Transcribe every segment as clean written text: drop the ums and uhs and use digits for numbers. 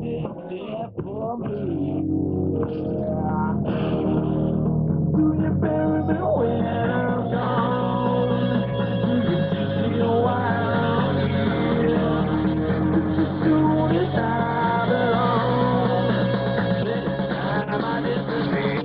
for me. Do you bury me when I'm gone? Do you teach me why I'm here? Soon as I belong, this time I disappear.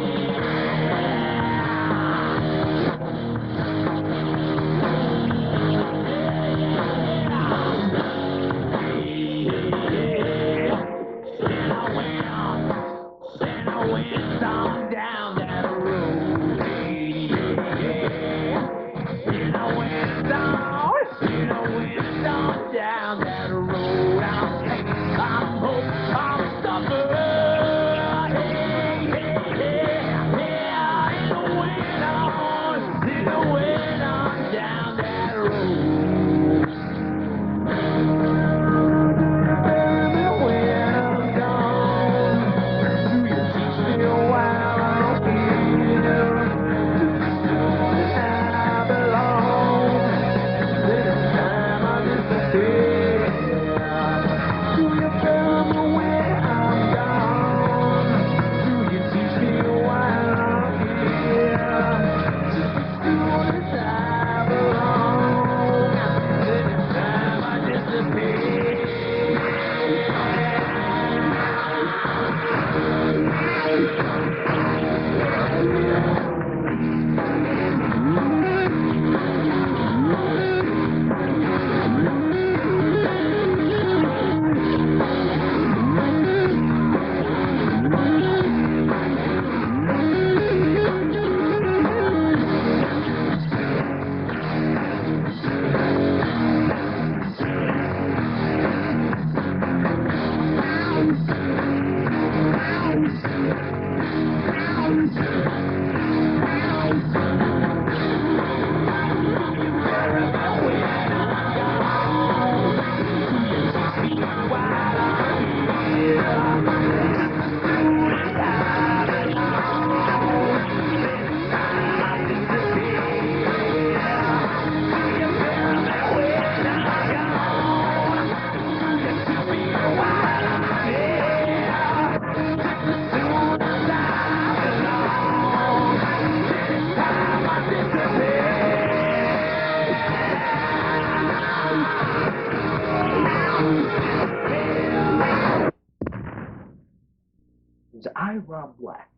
I, Rob Black,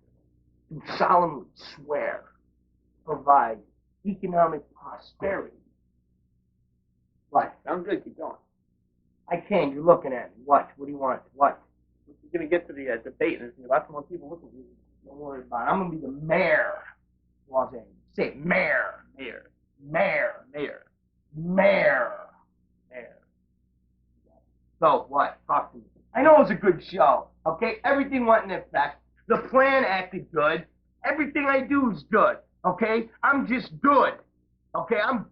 do solemnly swear to provide economic prosperity. What? Sounds good. Keep going. I can't. You're looking at me. What? What do you want? What? We're going to get to the debate, and there's lots more people looking at you. Don't worry about it. I'm going to be the mayor of Los Angeles. Say it. Mayor. Mayor. Mayor. Mayor. Mayor. Mayor. So, what? Talk to me. I know it was a good show, okay? Everything went in effect. The plan acted good. Everything I do is good, okay? I'm just good, okay? I'm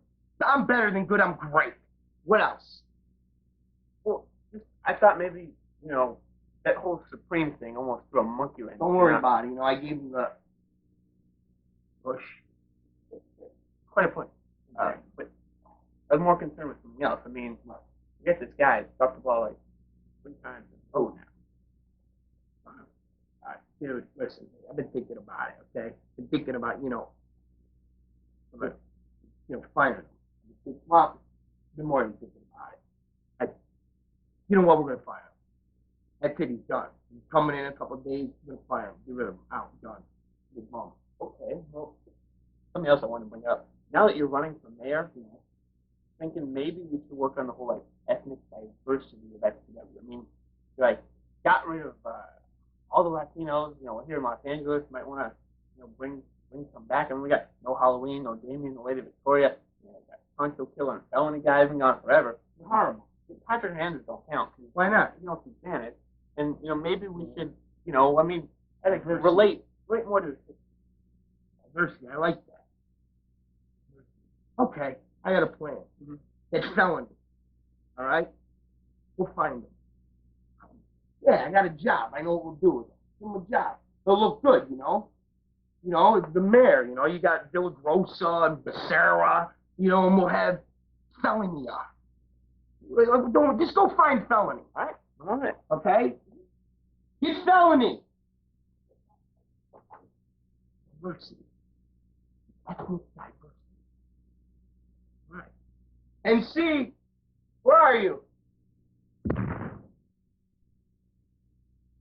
better than good. I'm great. What else? Well, I thought maybe, that whole Supreme thing almost threw a monkey wrench. Don't worry about it. I gave him the push. Quite a point. But I was more concerned with something else. I mean, I guess this guy dropped the ball like 3 times in a row now. Dude, listen, I've been thinking about it, okay? Been thinking about, firing him. Well, been more than thinking about it. You know what? We're going to fire him. That kid, he's done. He's coming in a couple of days. We're going to fire him. Get rid of him. Out. Done. Good bum. Okay, well, something else I want to bring up. Now that you're running for mayor, thinking maybe we should work on the whole, ethnic diversity of Xpw. I mean, got rid of all the Latinos, here in Los Angeles. You might want to, bring some back. I mean, we got no Halloween, no Damien, no Lady Victoria. Got Poncho Killer and felony guys been gone forever. It's horrible. Patriot hands don't count. Why not? You don't see Janet. And, maybe we should, I think relate more to diversity. I like that. Okay, I got a plan. Mm-hmm. It's felony. All right? We'll find them. Yeah, I got a job. I know what we'll do with them. Give them a job. They'll look good, the mayor, you got Villa Grossa and Becerra, and we'll have felony. Just go find felony, all right? All right. Okay? Keep felony. Diversity. Ethnic diversity. Right. And C, where are you?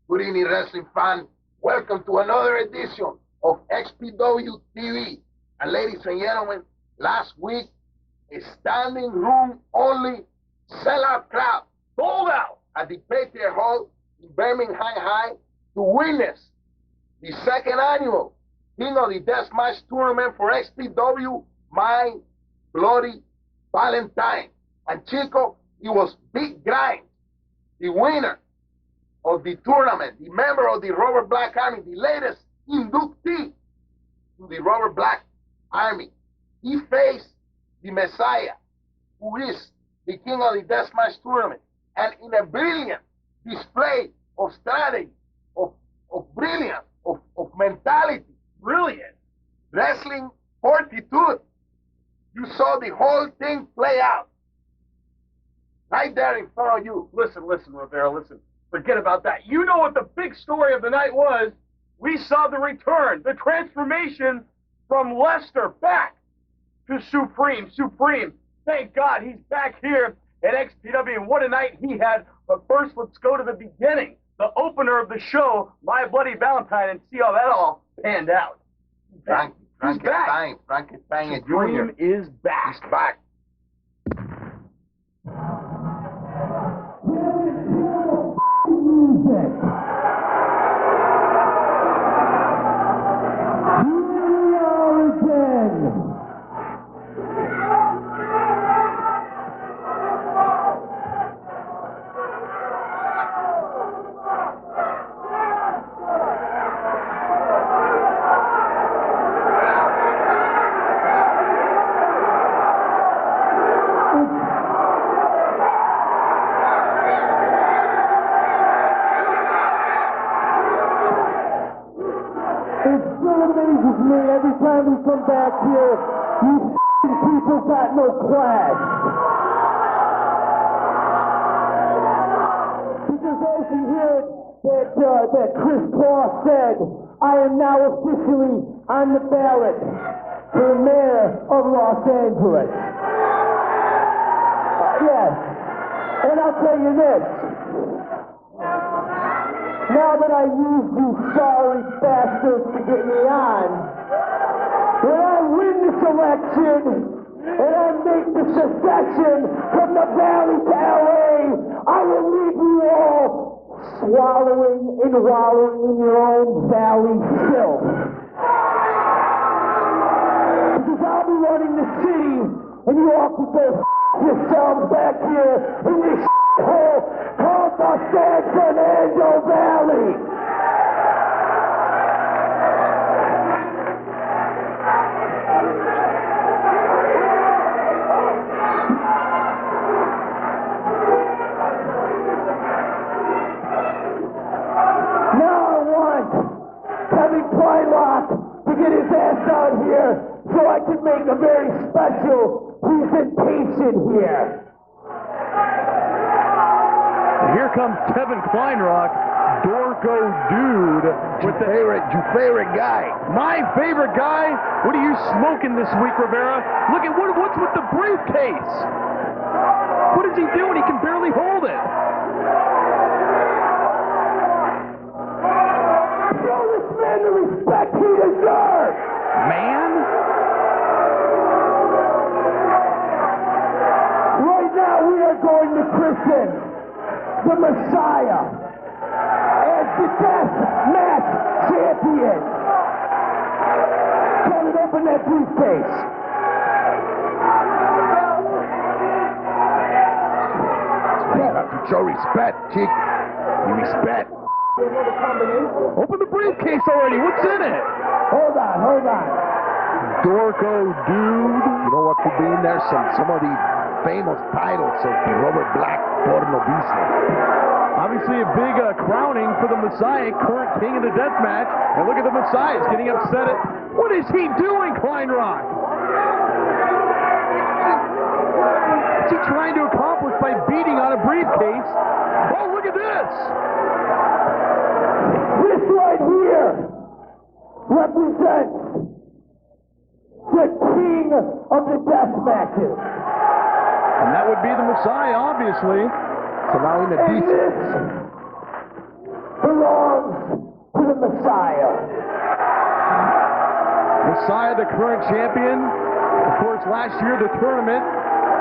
Good evening, wrestling fan. Welcome to another edition of Xpw TV. And ladies and gentlemen, last week, a standing room only sellout crowd sold out at the Patriot Hall in Birmingham High to witness the second annual King of the Deathmatch tournament for Xpw, my bloody Valentine. And Chico, it was Big Grind, the winner of the tournament, the member of the Robert Black Army, the latest inductee to the Robert Black Army. He faced the Messiah, who is the King of the Deathmatch tournament, and in a brilliant display of strategy, of brilliance, of mentality, brilliant wrestling fortitude, you saw the whole thing play out right there in front of you. Listen, Rivera, listen. Forget about that. You know what the big story of the night was? We saw the return, the transformation from Lester back to Supreme. Thank God he's back here at XPW, and what a night he had. But first, let's go to the beginning, the opener of the show, My Bloody Valentine, and see how that all panned out. Frankenstein Supreme Jr. is back. He's back. Every time we come back here, you people got no class. Because as you heard that Chris Paul said, I am now officially on the ballot for the mayor of Los Angeles. Yes, and I'll tell you this. Now that I used you sorry bastards to get me on, when I win this election and I make the secession from the valley to LA, I will leave you all swallowing and wallowing in your own valley filth. Because I'll be running the city and you all can go yourselves back here in this hole called the San Fernando Valley. To get his ass out here so I can make a very special presentation here. Here comes Kevin Kleinrock, Dorco Dude, with Your favorite guy. my favorite guy. What are you smoking this week, Rivera? Look at what's with the briefcase. What is he doing? He can barely hold it. Show this man the respect he deserves. Man. Right now we are going to christen the Messiah as the Deathmatch champion. Kevin, open that briefcase. You have to show respect, chick. You respect. Open the briefcase already. What's in it? Hold on. Dorco Dude. You know what could be in there? Some of the famous titles of the Robert Black porno business. Obviously a big crowning for the Messiah, current king of the Deathmatch. And look at the Messiah. He's getting upset at... What is he doing, Kleinrock? What's he trying to accomplish by beating on a briefcase? Oh, look at this! here represents the king of the death matches. And that would be the Messiah, obviously. And this belongs to the Messiah. Messiah, the current champion. Of course, last year the tournament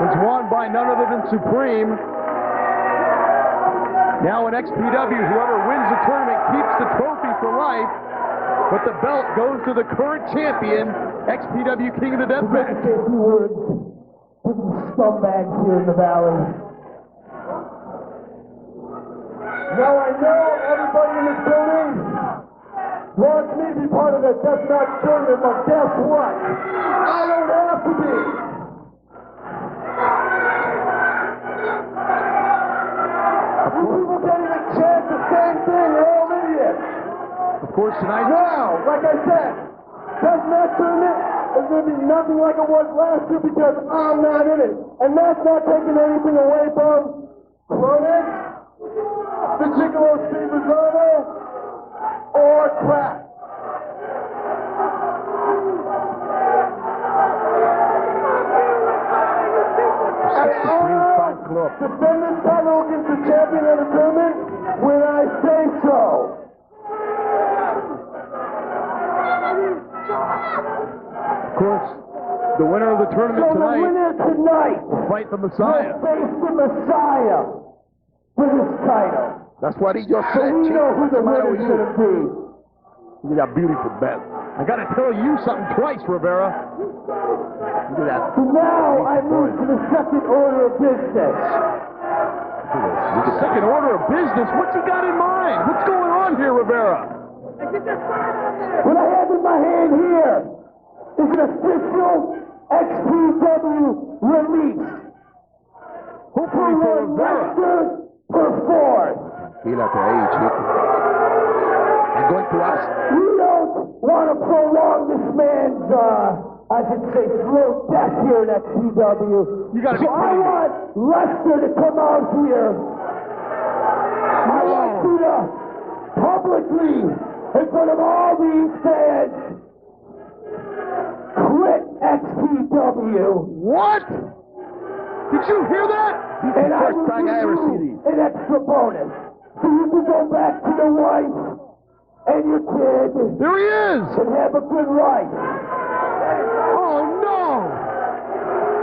was won by none other than Supreme. Now in XPW, whoever wins the tournament keeps the trophy for life, but the belt goes to the current champion, XPW King of the Deathmatch. Say a few words to these scumbags here in the valley. Now I know everybody in this building wants me to be part of the Deathmatch tournament, but guess what? I don't have to be. People getting a chance, the same thing, they're all idiots. Of course, tonight. Now, like I said, Deathmatch tournament is going to be nothing like it was last year because I'm not in it. And that's not taking anything away from Cronix, the Xpw Tv, or Crack. Defend this title against the champion of the tournament when I say so. Of course, the winner of the tournament So the winner tonight will fight the Messiah. will face the Messiah for this title. That's what he just So said, we Chief. know who What's the the matter winner's with you? going to be. Look at that beautiful belt. I gotta tell you something twice, Rivera. Look at that. So now I move to the second order of business. Second order of business? What's he got in mind? What's going on here, Rivera? What I have in my hand here is an official Xpw release. Hopefully for Rivera. Lester performed. Quédate ahí, chico. I'm going to ask. We don't want to prolong this man's, I should say, slow death here at XPW. You gotta be So I kidding me. want Lester to come out here. I want you to publicly, in front of all these fans, quit XPW. What? Did you hear that? And I First will time I give ever you see these. an extra bonus. So you can go back to your wife and your kid There he is! and have a good life. Oh no!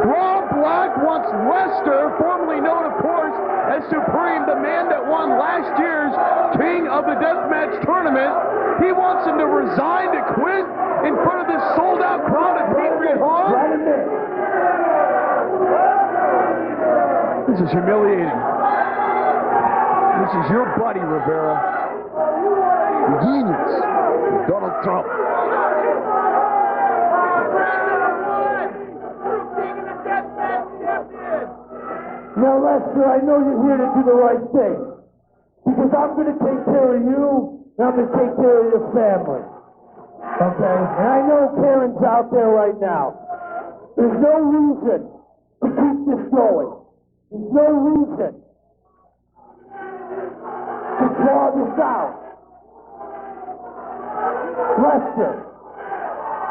Rob Black wants Lester, formerly known, of course, as Supreme, the man that won last year's King of the Deathmatch tournament. He wants him to resign, to quit in front of this sold-out crowd at Patriot Hall. Right in there. This is humiliating. This is your buddy, Rivera. Genius. Donald Trump. Now, Lester, I know you're here to do the right thing. Because I'm going to take care of you, and I'm going to take care of your family. Okay? And I know Karen's out there right now. There's no reason to keep this going. There's no reason to draw this out. Lester,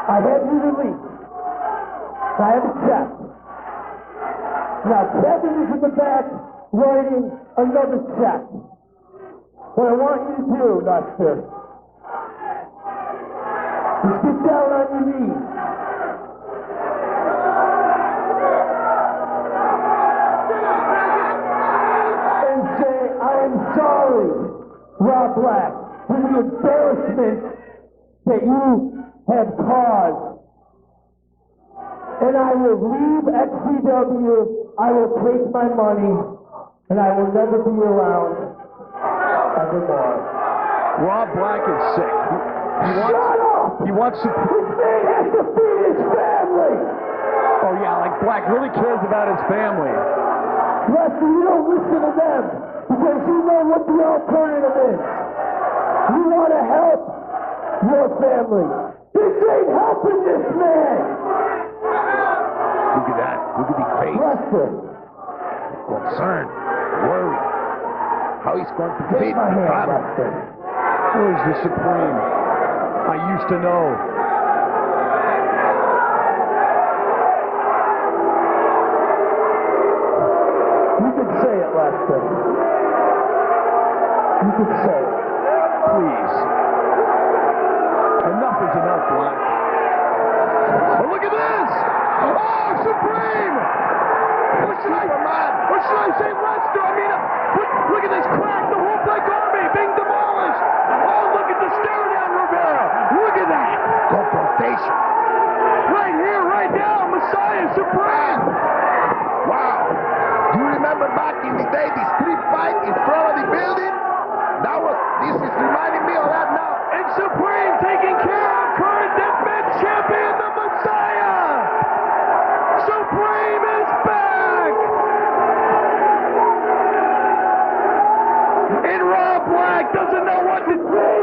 I have you released. I have a check. Now, Kevin is in the back writing another check. What I want you to do, Lester, is get down on your knees. And say, I am sorry, Rob Black, for the embarrassment that you have caused. And I will leave XPW, I will take my money, and I will never be around evermore. Rob Black is sick. Shut up! He wants to... This man has to feed his family! Oh yeah, like Black really cares about his family. Lester, you don't listen to them, because you know what the alternative is. You want to help your family. This ain't helping this man! Look at that. Look at his face. Lester, Concerned. Worried. How he's going to take feed my the hand, family. Lester. Where's the Supreme? I used to know. You can say it, Lester. You can say it. Please. Enough is enough, Black. Oh, look at this! Oh, Supreme! Or should I say Lester? I mean, look at this crack! The whole Black Army being demolished! Oh, look at the stare down, Rivera! Look at that! Confrontation. Right here, right now, Messiah Supreme! Wow. You remember back in the day, the street fight in front of the building? This is reminding me of that now. And Supreme taking care of current Deathmatch champion, the Messiah! Supreme is back! And Rob Black doesn't know what to do!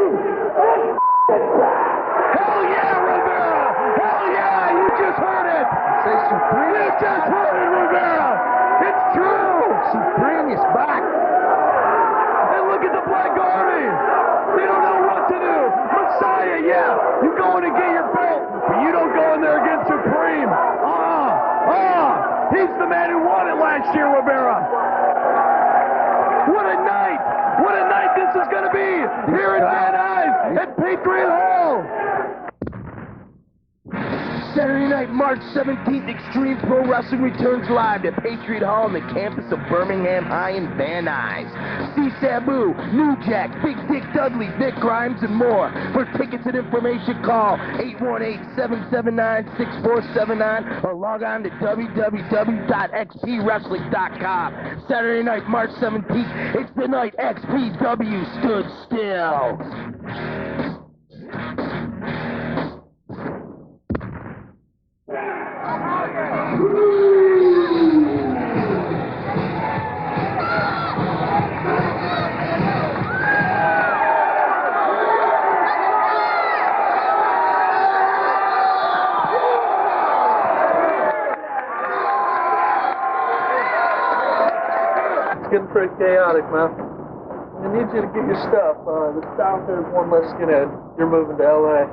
Hell yeah, Rivera! Hell yeah, you just heard it! Say Supreme. You just heard it, Rivera! It's true! Supreme is back. And look at the Black Army! They don't know what to do! Messiah, yeah! You go in and get your belt, but you don't go in there against Supreme! He's the man who won it last year, Rivera! What a night! What a night this is gonna be! Here in Van Nuys at Patriot Hall! Saturday night, March 17th, Extreme Pro Wrestling returns live to Patriot Hall on the campus of Birmingham High in Van Nuys. See Sabu, New Jack, Big Dick Dudley, Nick Grimes, and more. For tickets and information, call 818-779-6479 or log on to www.xpwrestling.com. Saturday night, March 17th, it's the night XPW stood still. It's getting pretty chaotic, man. I need you to get your stuff. The South has one less skinhead. You're moving to LA.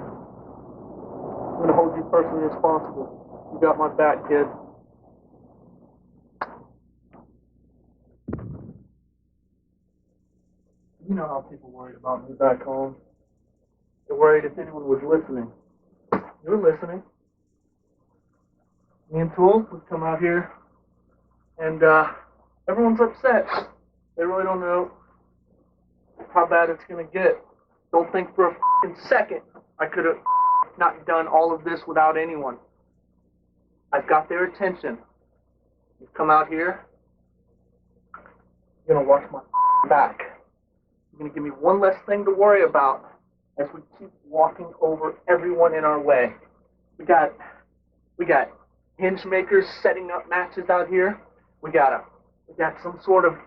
I'm gonna hold you personally responsible. You got my back, kid. You know how people worried about me back home. They're worried if anyone was listening. You were listening. Me and Tool would come out here, and everyone's upset. They really don't know how bad it's gonna get. Don't think for a f***ing second I could have not done all of this without anyone. I've got their attention. You've come out here. You're gonna watch my back. You're gonna give me one less thing to worry about as we keep walking over everyone in our way. We got hinge makers setting up matches out here. We got some sort of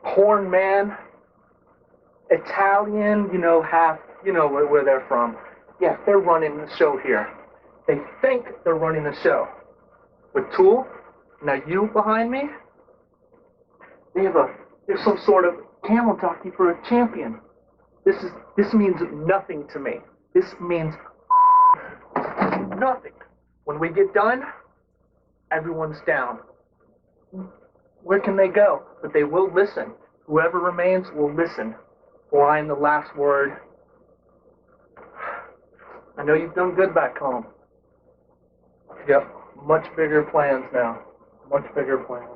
porn man, Italian, half, where they're from. Yeah, they're running the show here. They think they're running the show. With Tool, now you behind me, there's some sort of camel jockey for a champion. This means nothing to me. This means nothing. When we get done, everyone's down. Where can they go? But they will listen. Whoever remains will listen. Or I am the last word. I know you've done good back home. Yep, much bigger plans now. Much bigger plans.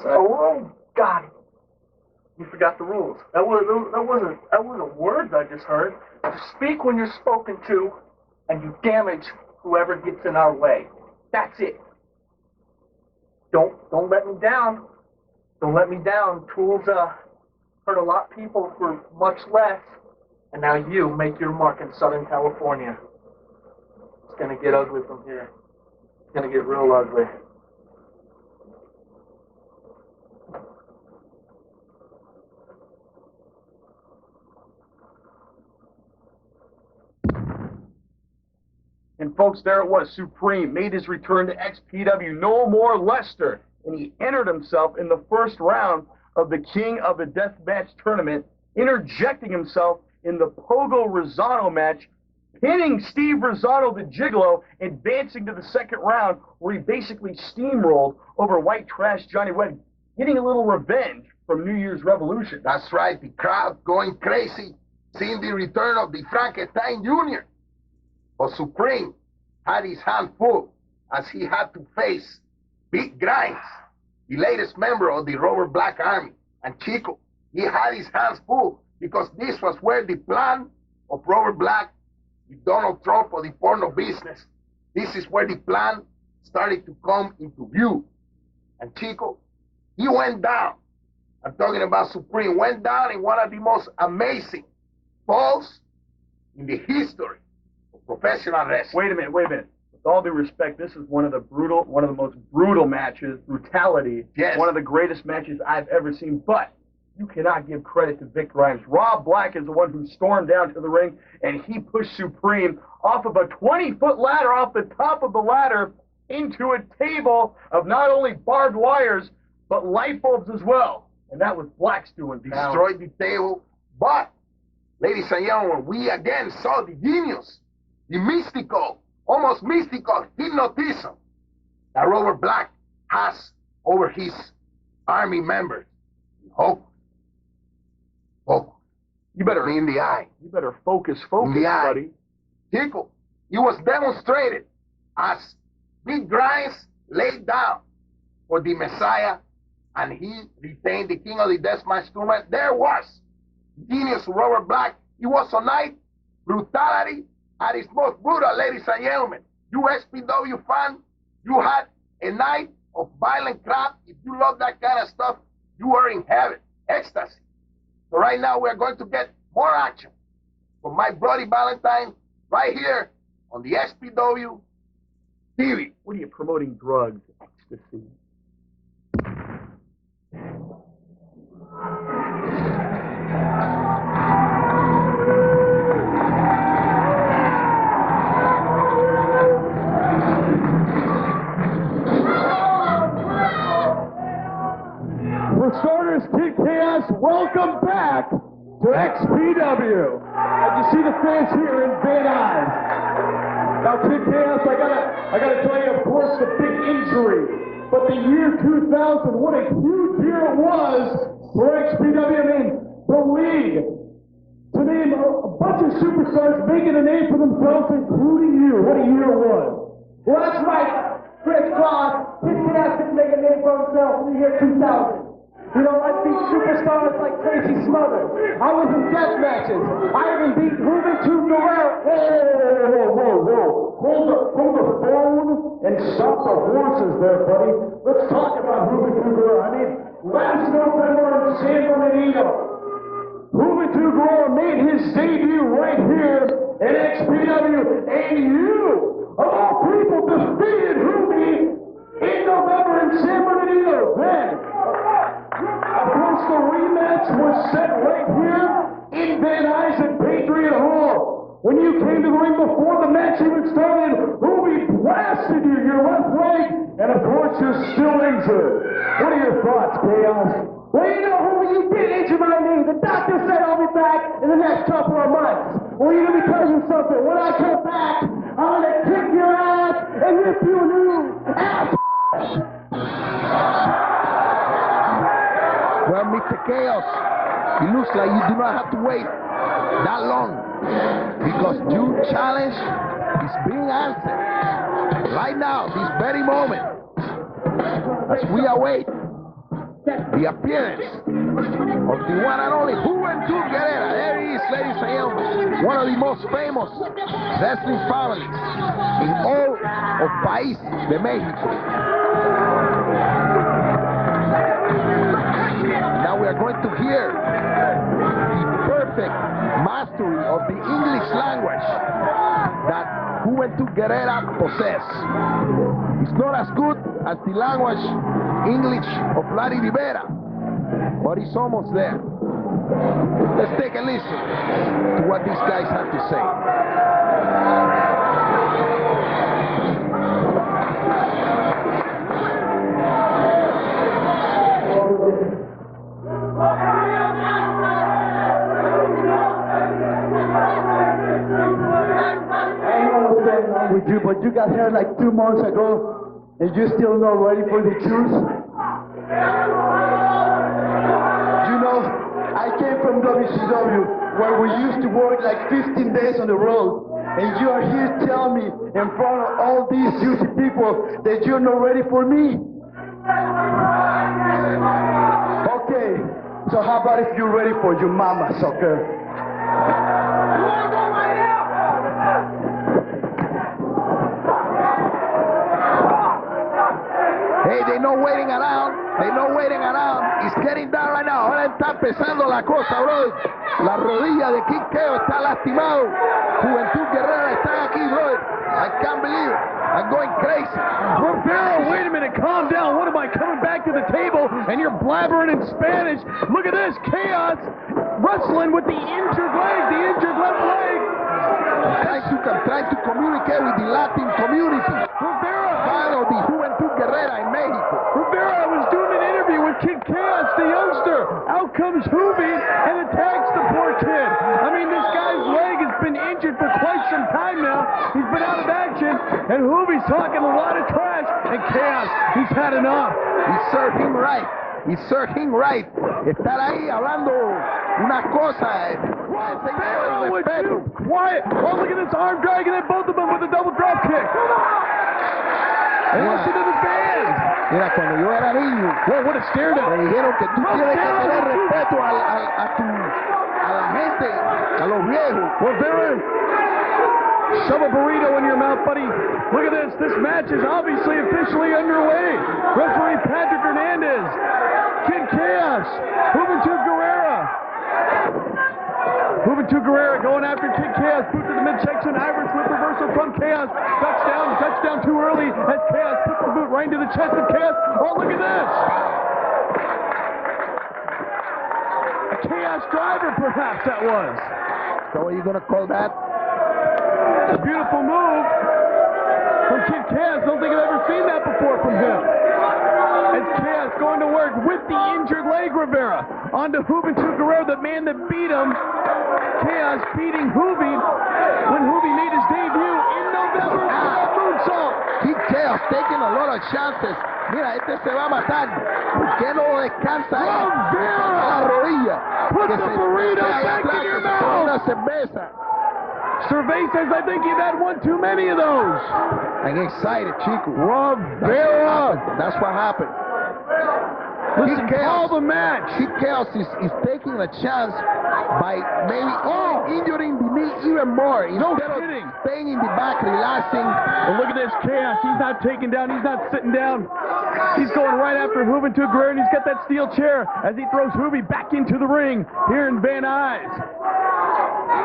Oh God! You forgot the rules. That wasn't words I just heard. Speak when you're spoken to, and you damage whoever gets in our way. That's it. Don't let me down. Don't let me down. Tools hurt a lot of people for much less, and now you make your mark in Southern California. It's gonna get ugly from here. It's gonna get real ugly. And folks, there it was. Supreme made his return to XPW. No more Lester. And he entered himself in the first round of the King of the Deathmatch tournament, interjecting himself in the Pogo Rosano match, pinning Steve Rosano the Gigolo, advancing to the second round, where he basically steamrolled over white trash Johnny Webb, getting a little revenge from New Year's Revolution. That's right, the crowd going crazy, seeing the return of the Frankenstein Jr. But Supreme had his hand full as he had to face Big Grimes, the latest member of the Robert Black Army. And Chico, he had his hands full because this was where the plan of Robert Black with Donald Trump for the porno business, this is where the plan started to come into view. And Chico, he went down. I'm talking about Supreme, went down in one of the most amazing falls in the history of professional wrestling. Wait a minute. With all due respect, this is one of the most brutal matches, brutality, yes, one of the greatest matches I've ever seen, but you cannot give credit to Vic Grimes. Rob Black is the one who stormed down to the ring, and he pushed Supreme off of a 20-foot ladder, off the top of the ladder, into a table of not only barbed wires, but light bulbs as well. And that was Black's doing. Destroyed the table. But, ladies and gentlemen, we again saw the genius, the mystical, almost mystical hypnotism that Robert Black has over his army members. Hope. You better in the eye. You better focus, in the eye. buddy. Chico, it was demonstrated as Big Grimes laid down for the Messiah, and he retained the King of the Deathmatch tournament. There was genius Robert Black. It was a night brutality at its most brutal, ladies and gentlemen. You Xpw fan, you had a night of violent crap. If you love that kind of stuff, you are in heaven, ecstasy. So right now we're going to get more action from my buddy Valentine right here on the Xpw TV. What are you promoting? Drugs, ecstasy. For starters, Kid Kaos, welcome back to Xpw. And you see the fans here in Van Nuys. Now, Kid Kaos, I gotta tell you, of course, the big injury. But the year 2000, what a huge year it was for Xpw. I mean, the league. To name a bunch of superstars making a name for themselves, including you. What a year it was. Well, that's right, Chris Cross. Kid Kaos didn't make a name for himself in the year 2000. You know, I beat superstars like Tracy Smothers. I was in death matches. I even beat Juventud Guerrera. Whoa. Hold the phone and stop the horses there, buddy. Let's talk about Juventud Guerrera. I mean, last November in San Bernardino, Juventud Guerrera made his debut right here at Xpw, and you, of all people, defeated Juventud in November in San Bernardino. Then, of course, the rematch was set right here in Van Nuys at Patriot Hall. When you came to the ring before the match even started, Ruby blasted you, your left leg, and of course, you're still injured. What are your thoughts, Kaos? Well, you know, Ruby, you did injure my knee. The doctor said I'll be back in the next couple of months. Well, let me tell you something. When I come back, I'm going to kick your ass and rip you a new ass. Well, Mr. Chaos, it looks like you do not have to wait that long because your challenge is being answered right now, this very moment, as we await the appearance of the one and only Juventud Guerrera. There he is, ladies and gentlemen, one of the most famous wrestling families in all of País de México. Now we are going to hear the perfect mastery of the English language that Juventud Guerrera possess. It's not as good as the language English of Larry Rivera, but it's almost there. Let's take a listen to what these guys have to say. when you got here like 2 months ago, and you're still not ready for the truth? You know, I came from WCW, where we used to work like 15 days on the road, and you are here telling me in front of all these juicy people that you're not ready for me? Okay, so how about if you're ready for your mama, sucker? Hey, they're not waiting around. They're not waiting around. It's getting down right now. Ahora está empezando la cosa, bro. La rodilla de Kaos está lastimado. Juventud Guerrera está aquí, bro. I can't believe it. I'm going crazy. Rivera, wait a minute, calm down. What am I coming back to the table and you're blabbering in Spanish? Look at this, Kaos wrestling with the injured leg, the injured left leg. Trying to communicate with the Latin community. Rivera, Fan of the Juventud Guerrera in Mexico. Rivera was doing an interview with Kid Kaos, the youngster. Out comes Juvi and attacks the poor kid. I mean, this guy's leg has been injured for quite some time now. He's been out of action, and Juvi's talking a lot of trash, and Kaos, he's had enough. He served him right. He served him right. Estar ahí hablando una cosa. Rivera, would you quiet? Oh, look at this arm dragging at both of them with a double drop kick. And listen to the band. Mira, cuando yo era niño, Whoa, what a stare down. me dijeron que tú tienes que tener respeto a la gente, a los viejos. Rivera, shove a burrito in your mouth, buddy. Look at this. This match is obviously officially underway. Referee Patrick Hernandez. Kid Kaos. Juventud Guerrera. Juventud Guerrera going after Kid Kaos. Boot to the midsection. Irish whip reversal from Kaos. Touchdown too early as Kaos puts the boot right into the chest of Kaos. Oh, look at this. A Kaos driver, perhaps that was. So what are you going to call that? A beautiful move from Kid Kaos. Don't think I've ever seen that before from him. As Kaos going to work with the injured leg, Rivera. Onto Juventud Guerrera, the man that beat him. Kaos beating Juvi when Juvi made his debut in November. Moonsault. Kid Kaos taking a lot of chances. Mira, este se va a matar. ¿Por qué no descansa ahí? La rodilla. Put Que the se burrito ahí back atrás, in your que se tome una mouth. cerveza. Survey says, I think you've had one too many of those. I'm excited, chico. Rivera. That's what happened. Listen, Kid call Kaos, the match. Kid Kaos is taking a chance by maybe injuring the knee even more. No Instead of kidding. staying in the back, relaxing. And look at this Kaos. He's not taking down. He's not sitting down. He's going right after Juventud Guerrera, and he's got that steel chair as he throws Juvi back into the ring here in Van Nuys.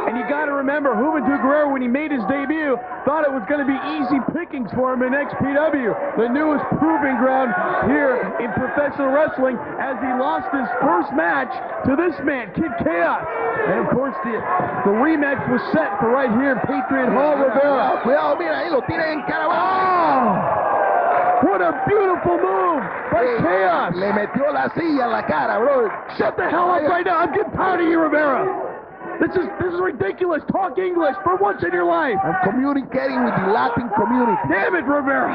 And you got to remember, Juventud Guerrera, when he made his debut, thought it was going to be easy pickings for him in Xpw, the newest proving ground here in professional wrestling, as he lost his first match to this man, Kid Kaos. And of course, the rematch was set for right here in Patriot Hall, Rivera. Cuidado, mira, ahí lo tiran en cara. Oh! What a beautiful move by Kaos. Le metió la silla en la cara, bro. Shut the hell up right now. I'm getting tired of you, Rivera. This is ridiculous. Talk English for once in your life. I'm communicating with the Latin community. Damn it, Rivera.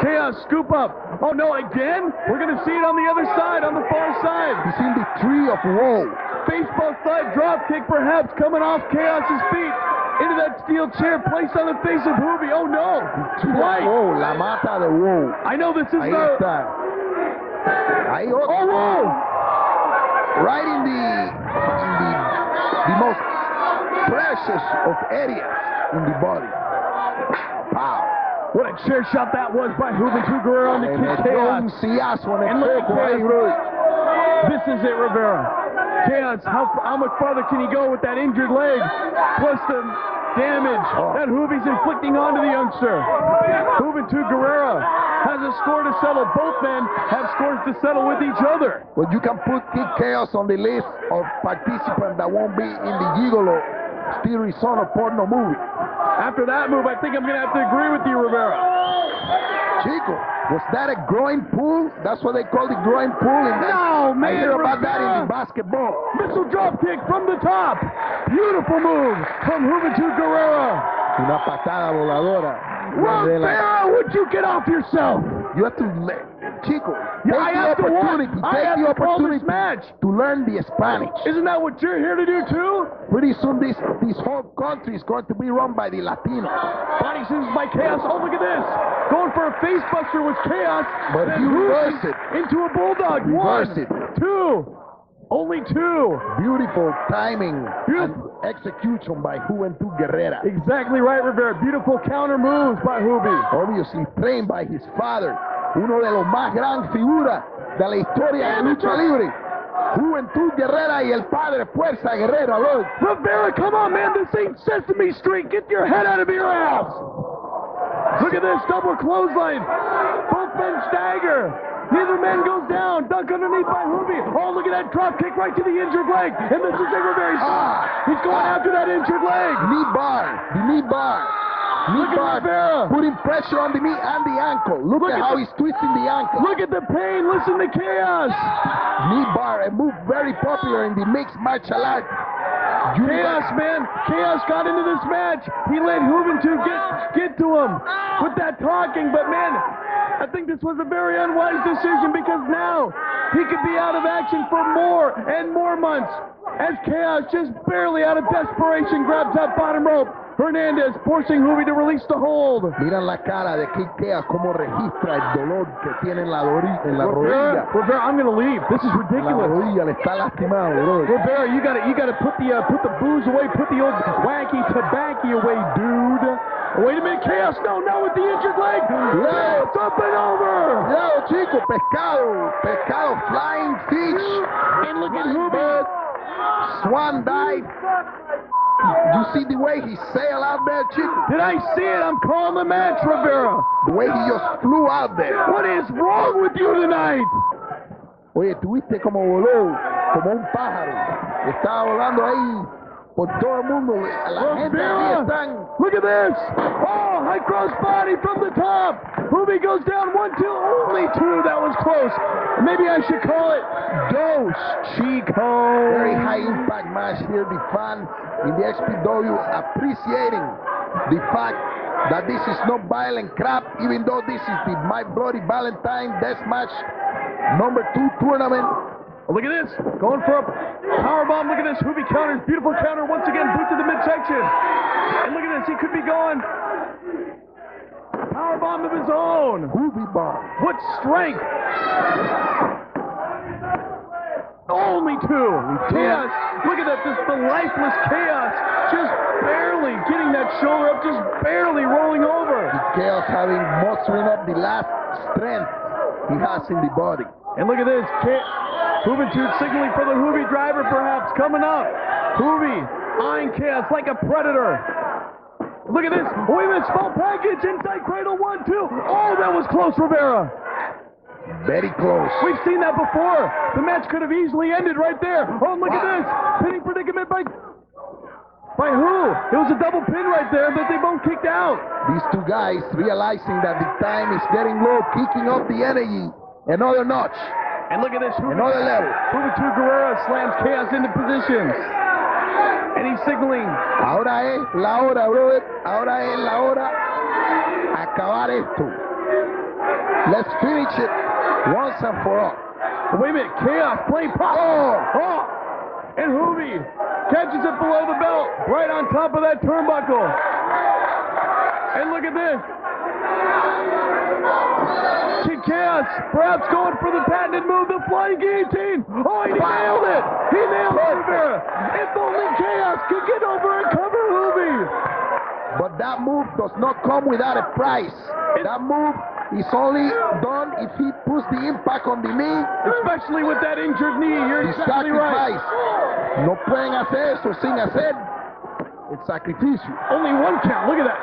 Kaos, scoop up. Oh, no, again? We're going to see it on the other side, on the far side. He's in the tree of woe. Baseball slide drop kick, perhaps, coming off Kaos's feet. Into that steel chair, placed on the face of Juvi. Oh, no. Twice. Woe, la mata de woe. I know this is Ahí not... está. Ahí otro. Oh, whoa. Right in the most precious of areas in the body. Wow. What a chair shot that was by Juventud Guerrera on the Le Kid metió Kaos. un sillazo en And el look at coco ahí, bro. This is it, Rivera. Kaos, how much farther can he go with that injured leg? Plus the damage that Juvi's inflicting onto the youngster. Juventud Guerrera has a score to settle. Both men have scores to settle with each other. Well, you can put Kid Kaos on the list of participants that won't be in the Gigolo Steel Resort porno movie. After that move, I think I'm going to have to agree with you, Rivera. Chico, was that a groin pull? That's what they call the groin pull in that. No, man, I hear about that in Rivera. the basketball. Missile drop kick from the top. Beautiful move from Juventud Guerrera. Una patada voladora. Rivera, would you get off yourself? You have to let Chico Yeah, I have to call this match to learn the Spanish. Isn't that what you're here to do too? Pretty soon this whole country is going to be run by the Latinos. Body scissors by Chaos. Oh, look at this. Going for a face buster with Chaos. But then you reverse it. Into a bulldog. Reverse One, it. two. Only two. Beautiful timing and execution by Juventud Guerrera. Exactly right, Rivera. Beautiful counter moves by Jubi. Obviously trained by his father. Uno de los más gran figuras de la historia de lucha libre. Juventud Guerrera y el padre Fuerza Guerrera, look. Rivera, come on, man. This ain't Sesame Street. Get your head out of your ass. Look at this double clothesline. Both men stagger. Neither man goes down. Dunk underneath by Jubi. Oh, look at that drop kick right to the injured leg. And this is Rivera's. He's going after that injured leg. Knee bar. The knee bar. Look at Rivera. Putting pressure on the knee and the ankle. Look at how he's twisting the ankle. Look at the pain. Listen to Chaos. Knee bar, a move very popular in the mixed martial art. Chaos, man. Chaos got into this match. He let Juventud get to him with that talking. But, man, I think this was a very unwise decision because now he could be out of action for more and more months as Chaos just barely out of desperation grabs that bottom rope. Hernandez forcing Juvi to release the hold. Miran la cara de Kid Chaos como registra el dolor que tiene en la rodilla. Rivera, I'm gonna leave. This is ridiculous. La rodilla le está lastimado, bro. Rivera, you gotta put the booze away, put the old wacky tobacco away, dude. Wait a minute, Chaos, no, with the injured leg. Yeah. It's up and over. Yo, chico, pescado, flying fish. And look at Juvi. Swan dive. You see the way he sailed out there, chico? Did I see it? I'm calling the match, Rivera. The way he just flew out there. What is wrong with you tonight? Oye, tuviste como voló, como un pájaro. Estaba volando ahí por todo el mundo. La gente aquí están. Look at this. Oh, high cross body from the top. Juvi goes down 1, 2, only 2. That was close. Maybe I should call it Dos Chico. Very high impact match here. The fans in the Xpw appreciating the fact that this is not violent crap, even though this is the My Bloody Valentine Deathmatch #2 tournament. Oh, look at this. Going for a powerbomb. Look at this. Juvi counters. Beautiful counter. Once again, boot to the midsection. And look at this. He could be going. Powerbomb of his own. Juvi bomb. What strength. Only 2. Chaos. Look at that. This the lifeless Chaos. Just barely getting that shoulder up. Just barely rolling over. The Chaos having mustering up the last strength he has in the body. And look at this. Juventud signaling for the Juvi driver perhaps coming up. Juvi eyeing Chaos like a predator. Look at this. Wait a minute. Small package inside cradle. 1, 2. Oh, that was close, Rivera. Very close. We've seen that before. The match could have easily ended right there. Oh, look at this. Pinning predicament by who? It was a double pin right there, but they both kicked out. These two guys realizing that the time is getting low, kicking up the energy. Another notch. And look at this. Another level. Juventud Guerrera slams Chaos into positions. And he's signaling. Ahora es la hora, brother. Ahora es la hora acabar esto. Let's finish it once and for all. Wait a minute. Chaos playing pop. Oh. And Juvi catches it below the belt. Right on top of that turnbuckle. And look at this. Kid Chaos perhaps going for the patented move, the flying guillotine. Oh, he nailed it. He nailed it, Rivera. If only Chaos could get over and cover Juvi. But that move does not come without a price. That move is only done if he puts the impact on the knee. Especially with that injured knee. You're exactly right. No pueden hacer eso sin hacer el sacrificio. Only 1 count. Look at that.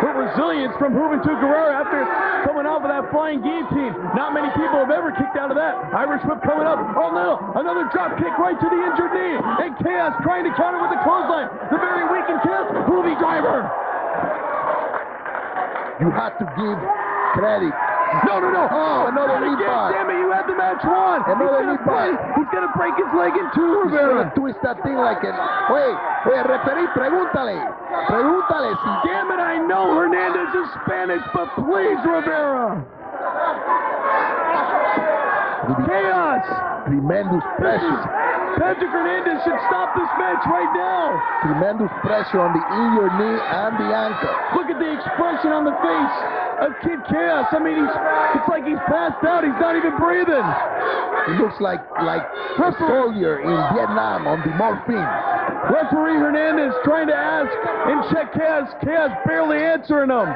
The resilience from Juventud Guerrera after coming out with that flying guillotine. Not many people have ever kicked out of that. Irish whip coming up. Oh no, another drop kick right to the injured knee. And Chaos trying to counter with the clothesline. The very weakened Chaos, Juvi driver. You have to give credit No, no, no. Oh, another Not knee again. bar. Damn it, you had the match won. Another knee bar. He's going to break his leg in two, He's gonna Rivera. twist that thing like a... Oye, referee, pregúntale si... Damn it, I know Hernandez is Spanish, but please, Rivera. Chaos. Tremendous pressure. Patrick Hernandez should stop this match right now. Tremendous pressure on the injured knee and the ankle. Look at the expression on the face of Kid Chaos. I mean, it's like he's passed out. He's not even breathing. He looks like a soldier in Vietnam on the morphine. Referee Hernandez trying to ask and check Chaos. Chaos barely answering him.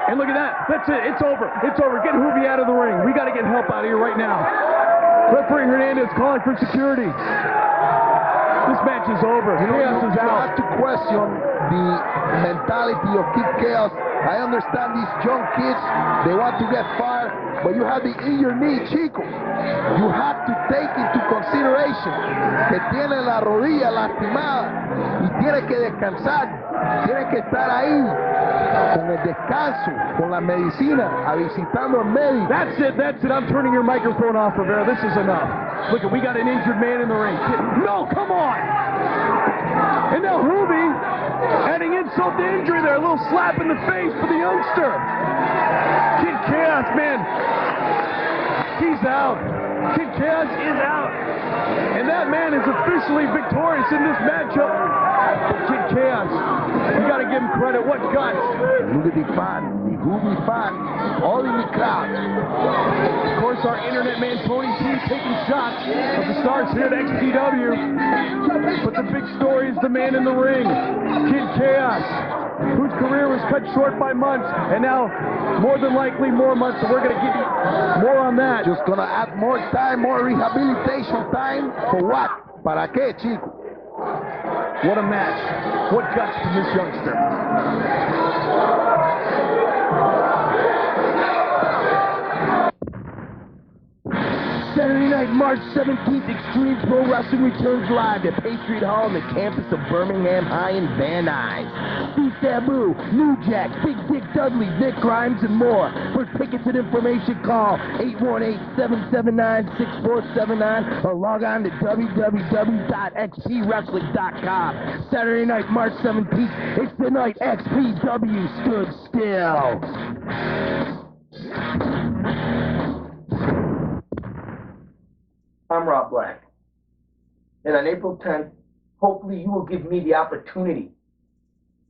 And look at that. That's it. It's over. It's over. Get Hoovy out of the ring. We got to get help out of here right now. Referee Hernandez calling for security. This match is over. Chaos is You out. have to question the mentality of Kid Chaos. I understand these young kids, they want to get far, but you have the injured knee, chico. You have to take into consideration que tiene la rodilla lastimada y tiene que descansar. Tiene que estar ahí con el descanso, con la medicina, visitando al médico. That's it. That's it. I'm turning your microphone off, Rivera. This is enough. Look, we got an injured man in the ring. No, come on. And now Hoovy adding insult to injury there. A little slap in the face for the youngster. Kid Chaos, man. He's out. Kid Chaos is out. And that man is officially victorious in this matchup. Kid Chaos, you got to give him credit. What guts. Look at the fan, the Hoovy fan, all in the crowd. Of course, our internet man Tony T taking shots of the stars here at Xpw. But the big story is the man in the ring, Kid Chaos, whose career was cut short by months, and now more than likely more months. So we're going to give you more on that. Just gonna add more time, more rehabilitation time. For what? ¿Para qué, chico? What a match. What guts from this youngster. Saturday night, March 17th, Extreme Pro Wrestling returns live at Patriot Hall on the campus of Birmingham High in Van Nuys. Steve Sabu, New Jack, Big Dick Dudley, Nick Grimes, and more. For tickets and information, call 818-779-6479 or log on to www.xpwrestling.com. Saturday night, March 17th, it's the night XPW stood still. I'm Rob Black. And on April 10th, hopefully you will give me the opportunity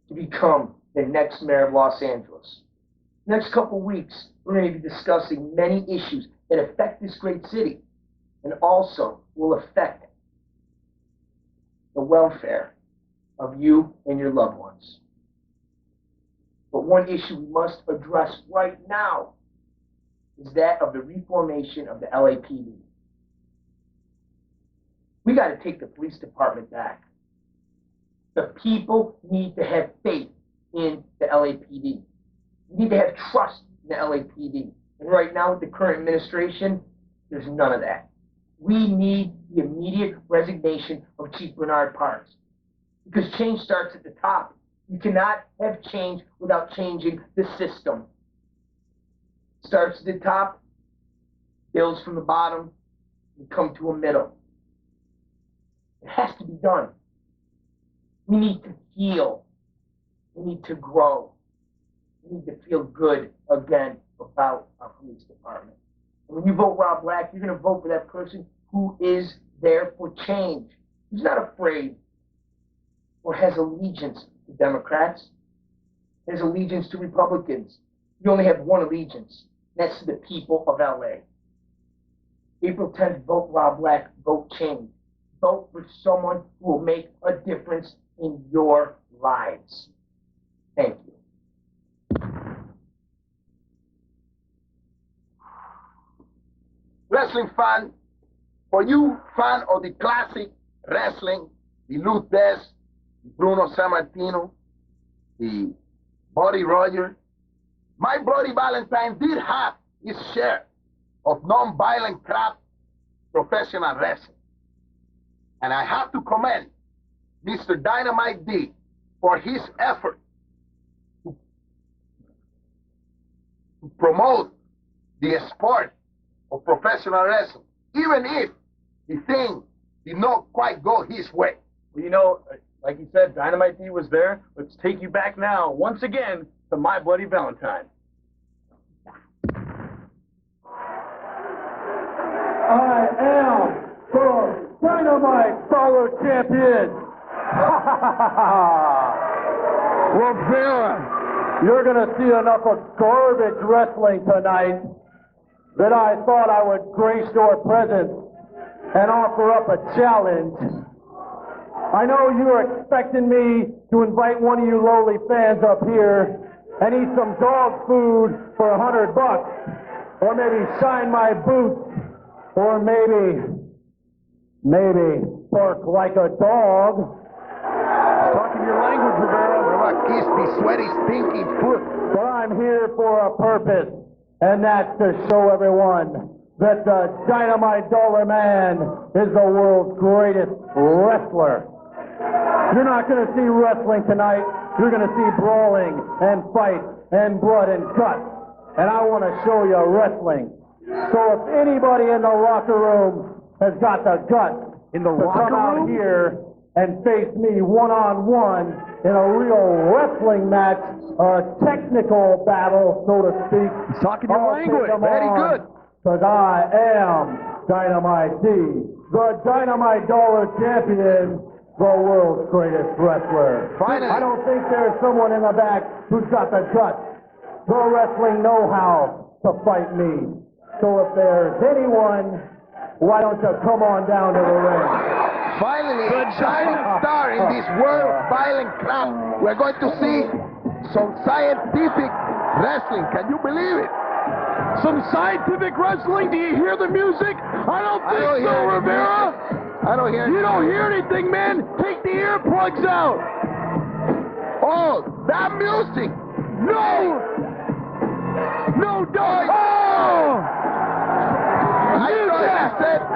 to become the next mayor of Los Angeles. Next couple weeks, we're going to be discussing many issues that affect this great city and also will affect the welfare of you and your loved ones. But one issue we must address right now is that of the reformation of the LAPD. We got to take the police department back. The people need to have faith in the LAPD. We need to have trust in the LAPD. And right now, with the current administration, there's none of that. We need the immediate resignation of Chief Bernard Parks. Because change starts at the top. You cannot have change without changing the system. Starts at the top, builds from the bottom, and come to a middle. It has to be done. We need to heal. We need to grow. We need to feel good again about our police department. And when you vote Rob Black, you're going to vote for that person who is there for change, who's not afraid or has allegiance to Democrats, has allegiance to Republicans. You only have one allegiance, and that's to the people of LA. April 10th, vote Rob Black, vote change. Vote for someone who will make a difference in your lives. Thank you. Wrestling fan, for you fan of the classic wrestling, the Luthez, Bruno Sammartino, the Buddy Rogers, my buddy Valentine did have his share of non-violent craft professional wrestling. And I have to commend Mr. Dynamite D for his effort to promote the sport of professional wrestling, even if the thing did not quite go his way. Well, you know, like you said, Dynamite D was there. Let's take you back now, once again, to My Bloody Valentine. I am the Dynamite Dollar Champion. Rivera, you're going to see enough of garbage wrestling tonight that I thought I would grace your presence and offer up a challenge. I know you're expecting me to invite one of you lowly fans up here and eat some dog food for $100, or maybe shine my boots, or maybe bark like a dog. Talking your language, Rivera. What about kiss the sweaty, stinky foot? But I'm here for a purpose, and that's to show everyone that the Dynamite Dollar Man is the world's greatest wrestler. You're not going to see wrestling tonight. You're going to see brawling and fight and blood and guts. And I want to show you wrestling. So if anybody in the locker room has got the guts In the to locker come out room? here and face me one-on-one in a real wrestling match, a technical battle, so to speak. He's talking your I'll take language. them Very on, good. because I am Dynamite D, the Dynamite Dollar Champion, the world's greatest wrestler. Finally. I don't think there's someone in the back who's got the guts, the wrestling know-how to fight me. So if there's anyone, why don't you come on down to the ring? Finally, a shining star in this world of violent crap. We're going to see some scientific wrestling. Can you believe it? Some scientific wrestling? Do you hear the music? I don't think don't so, hear any Rivera. I don't hear You don't hear anything, man. Take the earplugs out. Oh, that music! No! No, don't! Oh!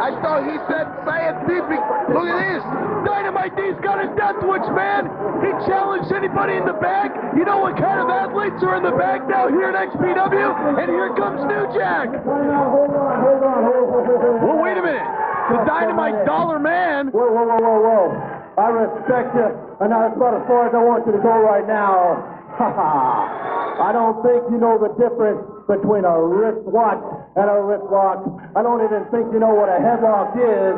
I thought he said scientific. Look at this. Dynamite D's got a death wish, man. He challenged anybody in the back. You know what kind of athletes are in the back now here at Xpw? And here comes New Jack. Hold on. Well, wait a minute. The Dynamite Dollar Man. Whoa. I respect you, and that's about as far as I want you to go right now. I don't think you know the difference between a wristwatch and a wristlock. I don't even think you know what a headlock is.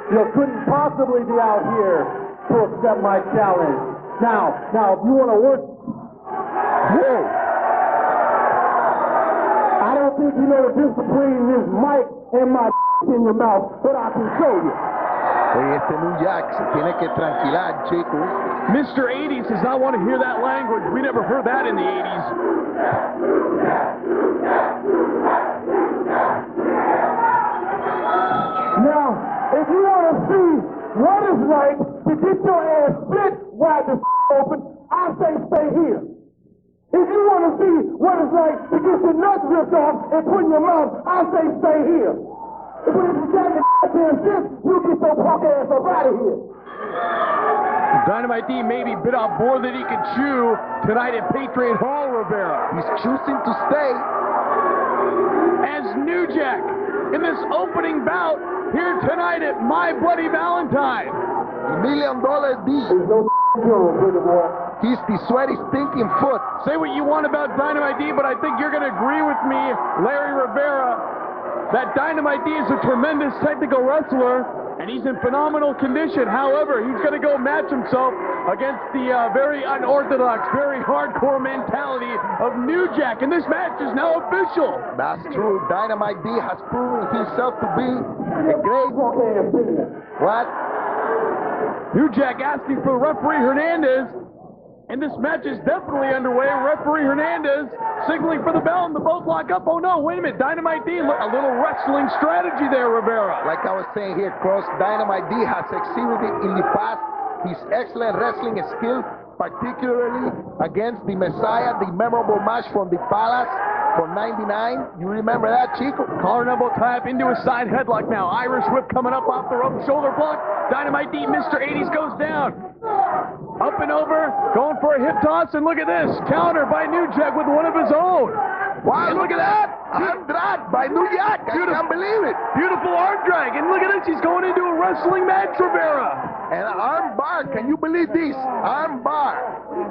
You couldn't possibly be out here to accept my challenge. Now, if you want to work... Whoa! I don't think you know the difference between this mic and my in your mouth, but I can show you. Oye, este New Jack se tiene que tranquilar, chico. Mr. 80s does not want to hear that language. We never heard that in the 80s. Now, if you want to see what it's like to get your ass split wide the open, I say stay here. If you want to see what it's like to get your nuts ripped off and put in your mouth, I say stay here. But if you got your goddamn shit, you get your punk ass up out of here. Dynamite D maybe bit off more than he could chew tonight at Patriot Hall, Rivera. He's choosing to stay. As New Jack in this opening bout here tonight at My Bloody Valentine. $1 million D. There's no deal, pretty boy. He's the sweaty, stinking foot. Say what you want about Dynamite D, but I think you're going to agree with me, Larry Rivera, that Dynamite D is a tremendous technical wrestler, and he's in phenomenal condition. However, he's going to go match himself against the very unorthodox, very hardcore mentality of New Jack, and this match is now official. That's true. Dynamite D has proven himself to be a great... What? New Jack asking for referee Hernandez, and this match is definitely underway. Referee Hernandez signaling for the bell, and the both lock up. Oh no, wait a minute. Dynamite D, a little wrestling strategy there, Rivera. Like I was saying here, Cross, Dynamite D has exhibited in the past his excellent wrestling skills, particularly against the Messiah, the memorable match from the Palace from '99. You remember that, Chico? Collar elbow tap into a side headlock now. Irish whip coming up off the rope, shoulder block. Dynamite D, Mr. 80s goes down. Up and over, going for a hip toss, and look at this. Counter by New Jack with one of his own. Wow, And look at that. I'm dragged by New Jack. I can't believe it. Beautiful arm drag. And look at this. He's going into a wrestling match, Rivera. And arm bar, can you believe this? Arm bar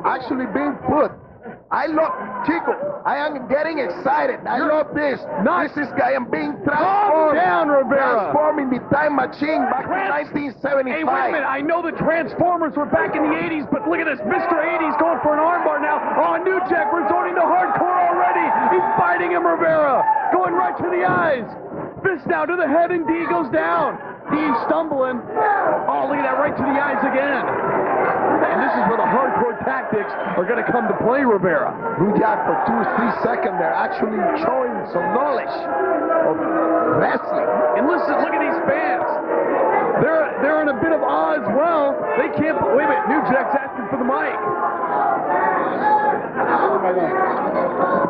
actually being put. I love, Chico, I am getting excited. I love this. This is guy, I'm being transformed. Calm down, Rivera. Transforming the time machine back to 1975. Hey, wait a minute. I know the Transformers were back in the 80s, but look at this. Mr. 80's going for an armbar now. Oh, New Jack resorting to hardcore already. He's biting him, Rivera. Going right to the eyes. Fist now to the head, and D goes down. D stumbling. Oh, look at that, right to the eyes again. And this is where the hardcore tactics are going to come to play, Rivera. New Jack for 2 or 3 seconds, they're actually showing some knowledge of wrestling. And listen, look at these fans. They're in a bit of awe as well. They can't. Wait a minute, New Jack's asking for the mic.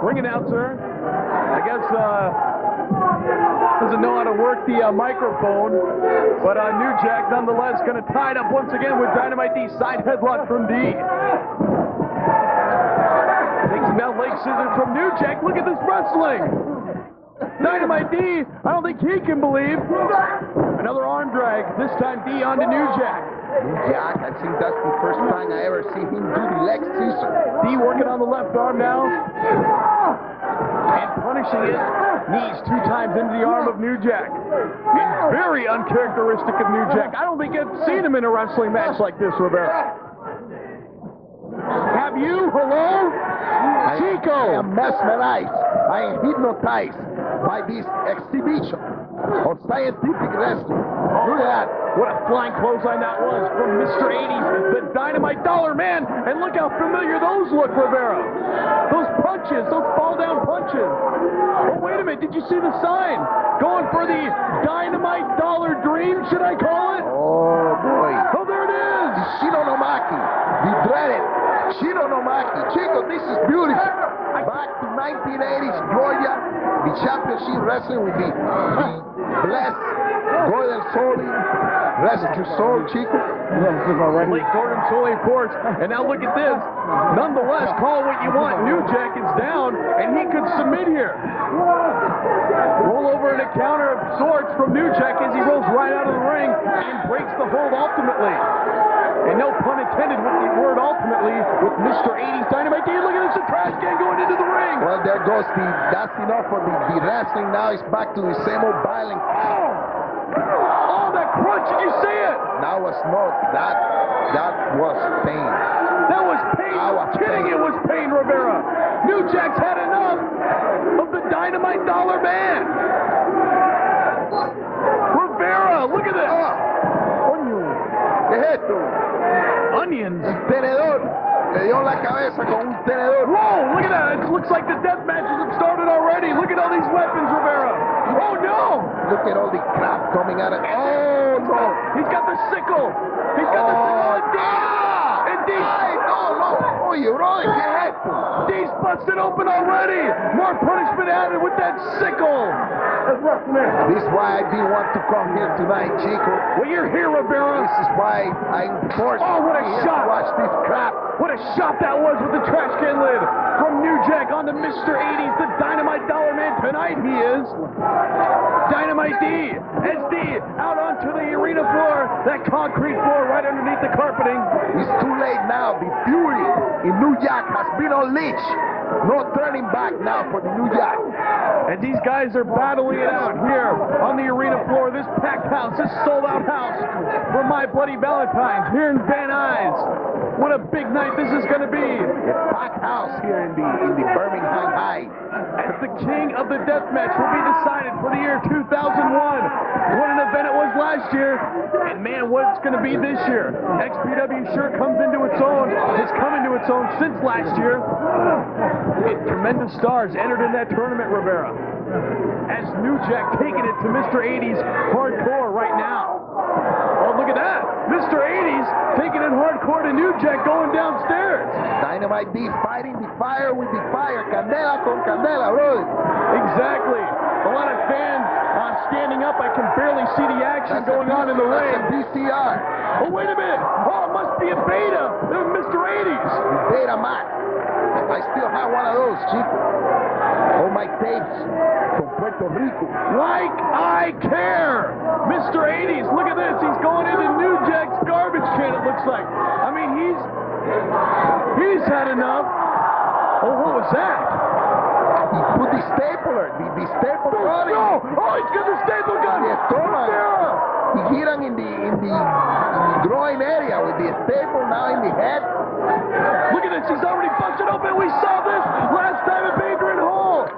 Ring announcer, I guess, doesn't know how to work the microphone, but New Jack nonetheless going to tie it up once again with Dynamite D. Side headlock from D. Takes him down, leg scissors from New Jack. Look at this wrestling. Dynamite D, I don't think he can believe. Another arm drag, this time D onto New Jack. New Jack, I think that's the first time I ever see him do the leg scissor. D working on the left arm now. And punishing it. Knees 2 times into the arm of New Jack. And very uncharacteristic of New Jack. I don't think I've seen him in a wrestling match like this, Rivera. Have you? Hello? Chico! I am mesmerized. I am hypnotized by this exhibition of scientific wrestling. Look at that. What a flying clothesline that was from Mr. 80's, the Dynamite Dollar Man. And look how familiar those look, Rivera. Those punches, those fall-down punches. Oh, wait a minute. Did you see the sign? Going for the Dynamite Dollar Dream, should I call it? Oh, boy. Oh, there it is. The Shinonomaki. The dreaded Shinonomaki. Chico, this is beautiful. Back to 1980s Georgia, the championship wrestling with the blessed Gordon Soley, rest your soul, Chico. Late Gordon Soley, of course. And now look at this. Nonetheless, call what you want. New Jack is down, and he could submit here. Roll over in a counter of sorts from New Jack as he rolls right out of the ring and breaks the hold ultimately. And no pun intended with the word ultimately with Mr. 80's Dynamite D. Look at this, the trash can going into the ring. Well, there goes that's enough for the wrestling. Now it's back to the same old violent. Oh, that crunch, did you see it? That was not, that was pain. That was pain. That was Kidding, pain. it was pain, Rivera. New Jack's had enough of the Dynamite Dollar Man. Rivera, look at this. ¿Qué es esto? Onions. Tenedor. Le dio en la cabeza con un tenedor. Whoa, look at that. It looks like the death matches have started already. Look at all these weapons, Rivera. Oh, no. Look at all the crap coming out of. Oh, no. He's got the sickle. He's got the sickle. And D. Ay, no. Oye, brother, ¿qué es esto? D's busted open already. More punishment added with that sickle. This is why I didn't want to come here tonight, Chico. Well, you're here, Rivera. This is why I'm forced Oh, what a to shot. watch this crap. What a shot that was with the trash can lid from New Jack onto Mr. 80's, the Dynamite Dollar Man. Tonight he is Dynamite D. SD out onto the arena floor, that concrete floor right underneath the carpeting. It's too late now. The fury in New Jack has been unleashed. No turning back now for the New Jack. And these guys are battling it out here on the arena floor. This packed house, this sold-out house for My Bloody Valentine here in Van Nuys. What a big night this is going to be. A packed house here in the Birmingham High. As the king of the Deathmatch will be decided for the year 2001. What an event it was last year. And man, what it's going to be this year. Xpw sure comes into its own. Has come into its own since last year. And tremendous stars entered in that tournament, Rivera. As New Jack taking it to Mr. 80's hardcore right now. Oh, look at that. Mr. 80's taking it hardcore to New Jack going downstairs. Dynamite D fighting the fire with the fire. Candela con candela, brother. Exactly. A lot of fans standing up. I can barely see the action going on in the ring. That's a VCR. Oh, wait a minute. Oh, it must be a beta of Mr. 80's. The Beta Max. I still have one of those, Chico. All my tapes from Puerto Rico. Like I care! Mr. 80s, look at this. He's going into New Jack's garbage can, it looks like. I mean, he's had enough. Oh, what was that? He put the stapler, the staple gun. No! Oh, he's got the staple gun! The stomach. He hit him in the groin area with the staple, now in the head. Look at this, he's already busted open. We saw this last time at Patriot Hall.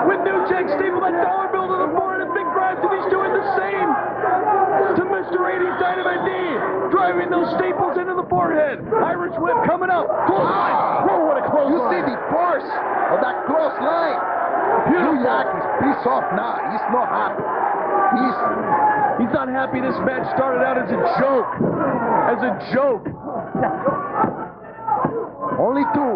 With New Jack stapled that dollar bill to the board and big grabs, and he's doing the same to Mr. 80's Dynamite D. Driving those staples into the forehead. Irish whip coming up. Close line. Whoa, what a close You line. see the force of that close line. New Jack is pissed off now. He's not happy. He's not happy. This match started out as a joke. As a joke. Only two.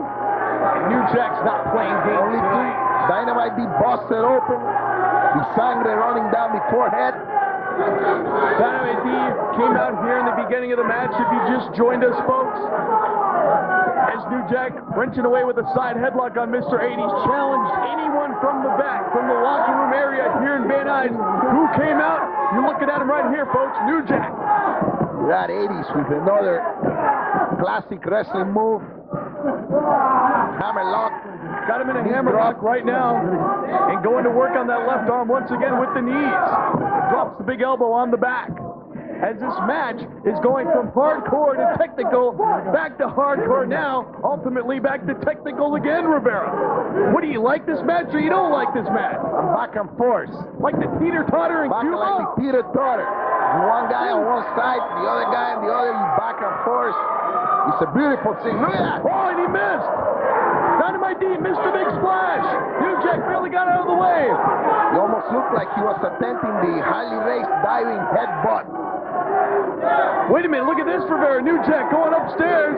New Jack's not playing games Only two. tonight. Dynamite be busted open. The sangre running down the forehead. Dynamite D came out here in the beginning of the match. If you just joined us, folks, as New Jack wrenching away with a side headlock on Mr. 80's, challenged anyone from the back, from the locker room area here in Van Nuys. Who came out? You're looking at him right here, folks. New Jack. We got 80s with another classic wrestling move. Hammerlock. Got him in a hammerlock right now and going to work on that left arm once again with the knees. Drops the big elbow on the back. As this match is going from hardcore to technical, back to hardcore now, ultimately back to technical again, Rivera. What do you like this match or you don't like this match? I'm back and forth. Like the teeter-tottering Back Cuba? like the teeter-totter. One guy on one side, the other guy on the other, you back and forth. It's a beautiful thing. Look at that. Oh, and he missed. Dynamite D missed a big splash. New Jack barely got out of the way. He almost looked like he was attempting the highly raised diving headbutt. Wait a minute, look at this, Rivera. New Jack going upstairs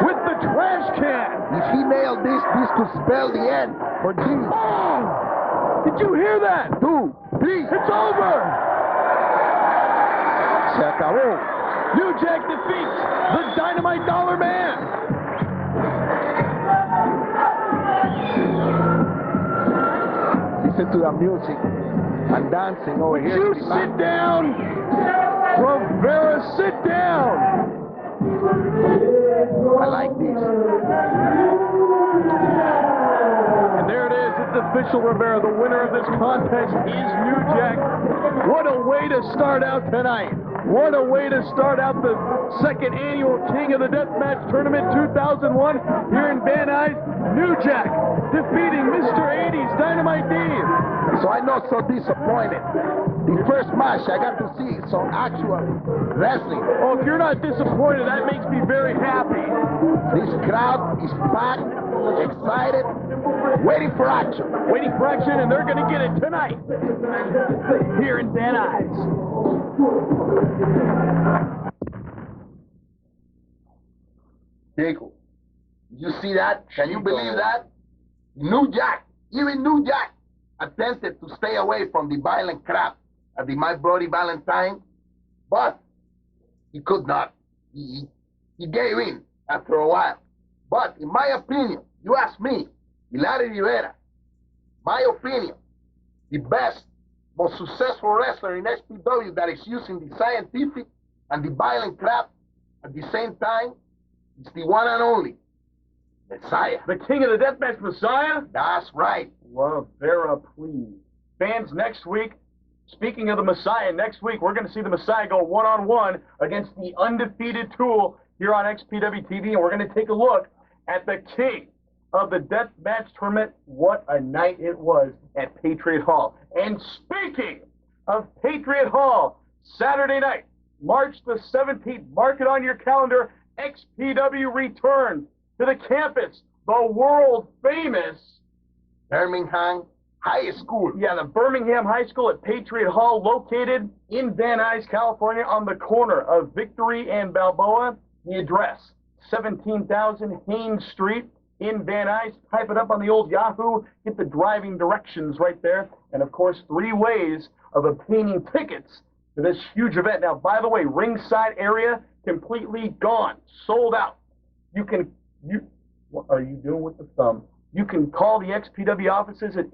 with the trash can. If he nailed this, this could spell the end for G. Oh! Did you hear that? 2, 3. It's over. Se acabó. New Jack defeats the Dynamite Dollar Man. Listen to the music and dancing over here. You sit down. Rivera, sit down. I like this. And there it is. It's official, Rivera. The winner of this contest is New Jack. What a way to start out tonight. What a way to start out the second annual King of the Deathmatch Tournament 2001 here in Van Nuys. New Jack defeating Mr. 80's Dynamite D. So I'm not so disappointed. The first match, I got to see some actual wrestling. Oh, if you're not disappointed, that makes me very happy. This crowd is packed, excited, waiting for action. Waiting for action, and they're going to get it tonight here in Van Nuys. Diego, you see that? Can you believe that? New Jack, even New Jack, attempted to stay away from the violent crap at the My Brody Valentine, but he could not. He gave in after a while. But in my opinion, you ask me, Hilario Rivera, my opinion, the best, most successful wrestler in XPW that is using the scientific and the violent crap at the same time is the one and only Messiah. The King of the Deathmatch Messiah? That's right. Rivera, please. Fans, next week, speaking of the Messiah, next week we're going to see the Messiah go one-on-one against the undefeated Tool here on Xpw TV, and we're going to take a look at the King of the Deathmatch Tournament. What a night it was at Patriot Hall. And speaking of Patriot Hall, Saturday night, March the 17th, mark it on your calendar, XPW returns to the campus, the world-famous Birmingham High School. Yeah, the Birmingham High School at Patriot Hall, located in Van Nuys, California, on the corner of Victory and Balboa. The address, 17,000 Haynes Street in Van Nuys. Type it up on the old Yahoo. Get the driving directions right there. And, of course, 3 ways of obtaining tickets to this huge event. Now, by the way, ringside area completely gone, sold out. What are you doing with the thumb? You can call the XPW offices at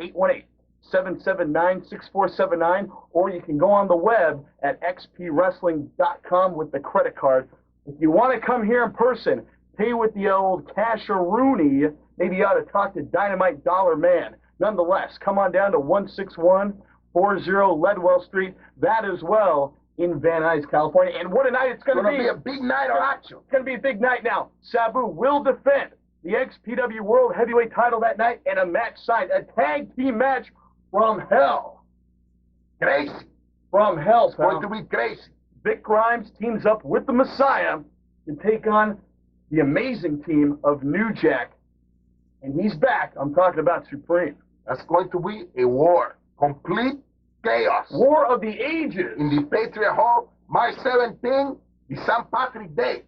818-779-6479, or you can go on the web at xpwrestling.com with the credit card. If you want to come here in person, pay with the old cash-a-rooney, maybe you ought to talk to Dynamite Dollar Man. Nonetheless, come on down to 16140 Leadwell Street. That as well in Van Nuys, California. And what a night it's going to be. It's going to be a big night of action. It's going to be a big night now. Sabu will defend the XPW World Heavyweight title that night, and a match signed, a tag team match from hell. Crazy. From hell, It's going to be crazy. Vic Grimes teams up with the Messiah to take on the amazing team of New Jack. And he's back. I'm talking about Supreme. That's going to be a war. Complete chaos. War of the Ages. In the Patriot Hall, March 17th, the St. Patrick Day.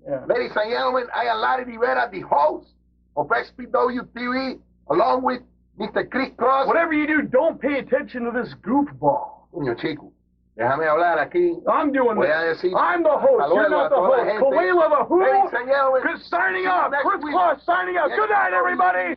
Yeah. Ladies and gentlemen, I am Larry Rivera, the host of Xpw TV, along with Mr. Chris Cross. Whatever you do, don't pay attention to this goofball. Coño, chico, déjame hablar aquí. I'm doing Voy this. a decir I'm the host. hasta You're luego not a the toda la host. gente. Kalila the who? Ladies and gentlemen, Chris signing off. next Chris week. Cross signing off. Next Good night, week. everybody.